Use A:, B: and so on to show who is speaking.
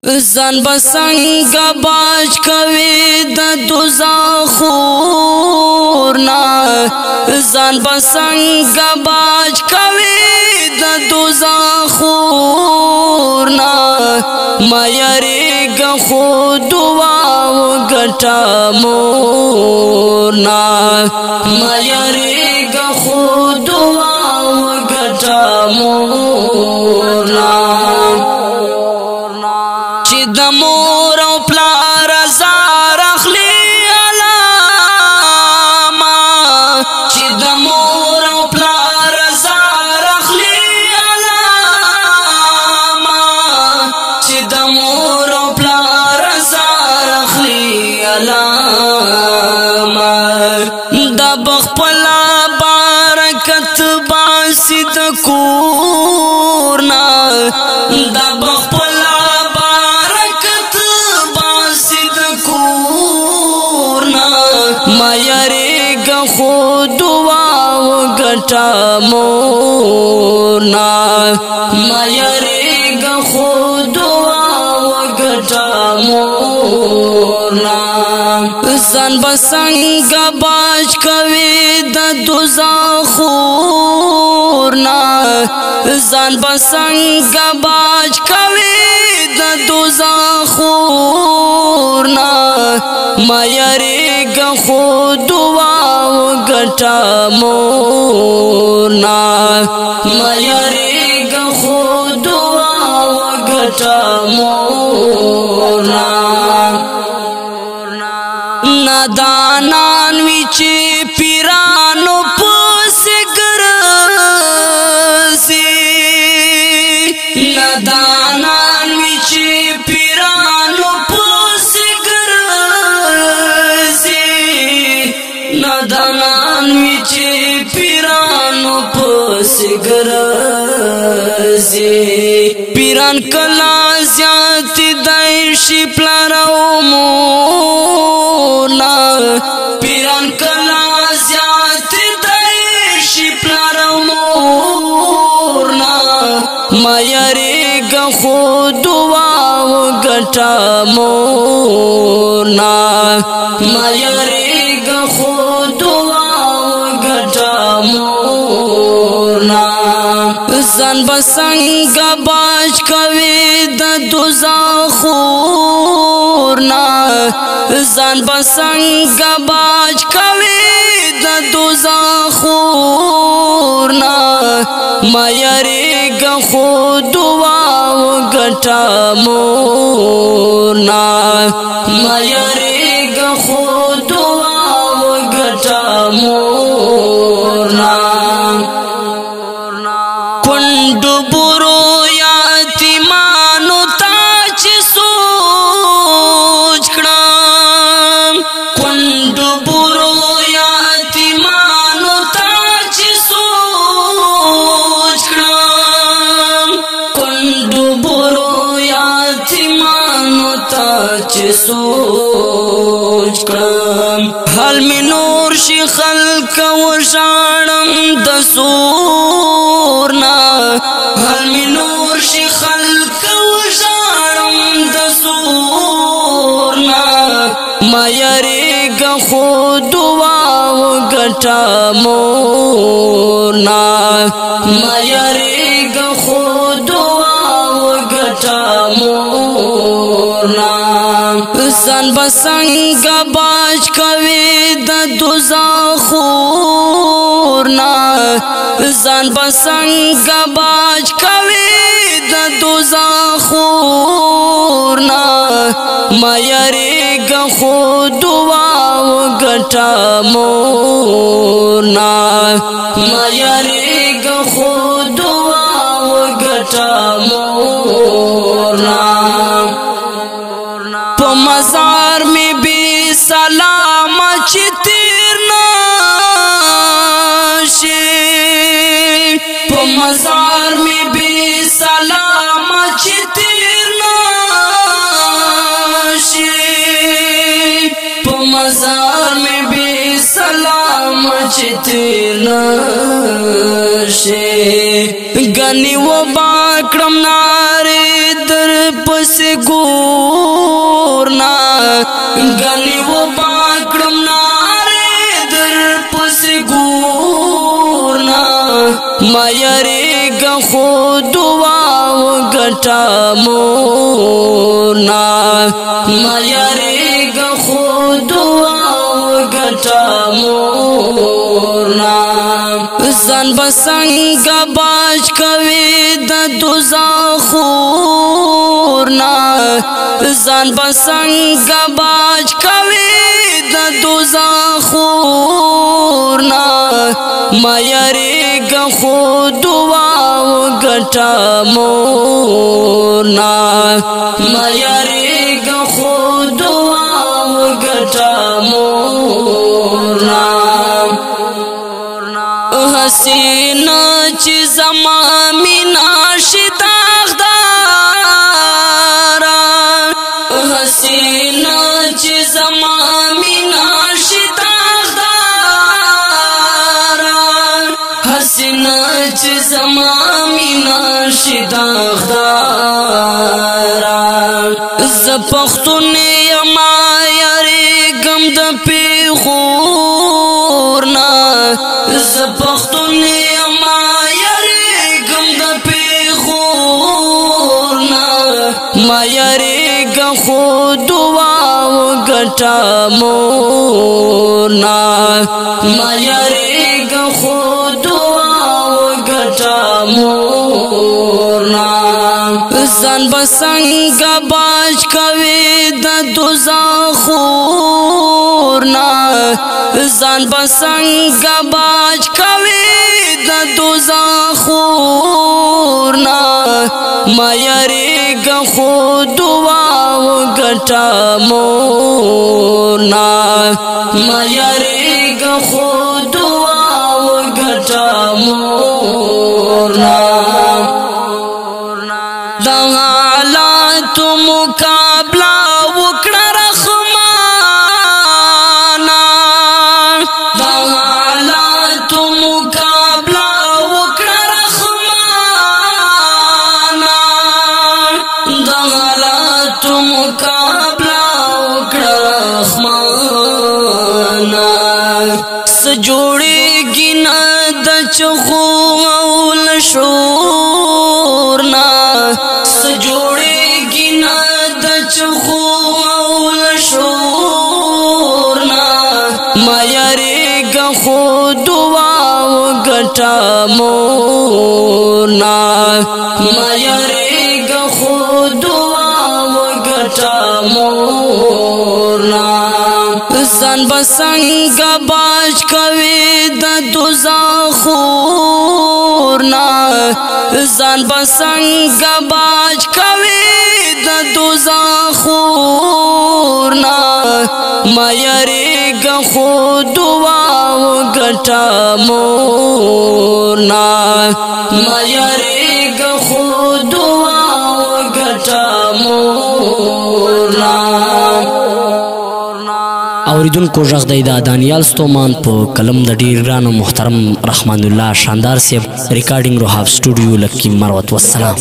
A: زن بسنگ باج کوي د دوزخورنا زن بسنگ باج کوي د دوزخورنا ما یریګ خود دعا وګټا مورنا ما یریګ خود دعا وګټا مورنا د مور او پلار زار اخلي علامه چې د مور او پلار زار اخلي علامه چې د مور او پلار زار اخلي علامه د بخپل برکت باسي د کورنا د بخپل ما یریګ خود دعا وګټا مورنا ما یریګ خود دعا وګټا مورنا زن بسنګ باج کوي د دوزخورنا زن بسنګ باج کوي د دوزخورنا ما یریګ خود دعا وګټا مورنا ما یریګ خود دعا وګټا مورنا نادانان وی چې پیرانو پسې ګرځي نادانان وی چې پیرانو نادانان وی چې پیرانو پسې ګرځي پیران کلا زیات دی شي پلار او مورنا پیران کلا زیات دی شي پلار او مورنا ما یریګ خود دعا وګټا مورنا ما یریګ خود دعا وګټا مورنا زن بسنګ باج کوي د دوزخورنا زن بسنګ باج کوي د دوزخورنا ما یریګ خود دعا وګټا مورنا ما یریګ خود دعا وګټا مورنا کند برو یتیمانو ته چې سوچ کړم کند برو یتیمانو ته چې سوچ کړم کند برو یتیمانو ته چې سوچ کړم حل می نور شي خلق وژاړم د زورنا حل می نور شي خلق وژاړم د زورنا ما یریګ خود دعا وګټا مورنا ما یریګ خود دعا وګټا مورنا زن بسنګ باج کوي د دوزخورنا زن بسنګ باج کوي د دوزخورنا ما یریګ خود دعا وګټا مورنا ما یریګ خود دعا وګټا مورنا په مزار می بي سلام چې تیر نشي په مزار می بي سلام چې تیر نشي په مزار می بي سلام چې تیر نشي غني و باکرم ناره در پس ګو ګورنا غني و پاکړم ناره در پس ګورنا ما یریګه خو دعا وګټا مورنا ما یریګه خو دعا وګټا مورنا ځان بسنګ باج کوي د دوزخورنا ځان بسنګ باج کوي د دوزخورنا ما یریګه خو دعا وګټا مورنا ما یریګه خو دعا وګټا مورنا حسینا چې زما مینا شتاغدارا حسینا چې زما مینا شتاغدارا حسینا چې زما مینا شتاغدارا ز پښتون یما یریګم د پیغورنا ز پښتون یما یریګم د پیغورنا ما یریګه خو دعا وګټا مورنا ما یریګه خو دعا وګټا مورنا ځان بسنګ باج کوي د دوزخورنا ځان بسنګ باج کوي د دوزخورنا ما یریګه خو دعا وګټا مورنا ما یریګه خو دعا وګټا مورنا د حالاتو مقابله وکړه رحمانا د حالاتو مقابله وکړه رحمانا د حالاتو مقابله وکړه رحمانا سجوړېږي نه د چغو او لشورنا سجوړېږي نه د چغو او لشورنا ما یریګه خو دعا وګټا مورنا ما یریګه خو دعا وګټا مورنا ځان بسنګ باج کوي د دوزخورنا ځان بسنګ باج کوي د دوزخورنا ما یریګه خو دعا وګټا مورنا ما یریګه خو دعا وګټا مورنا
B: اوریدونکو غږ دی د دانیال ستومان په قلم د ډیر ګران محترم رحمان الله شاندار صاحب ریکارډینګ روحاب سټوډیو لکی مروت والسلام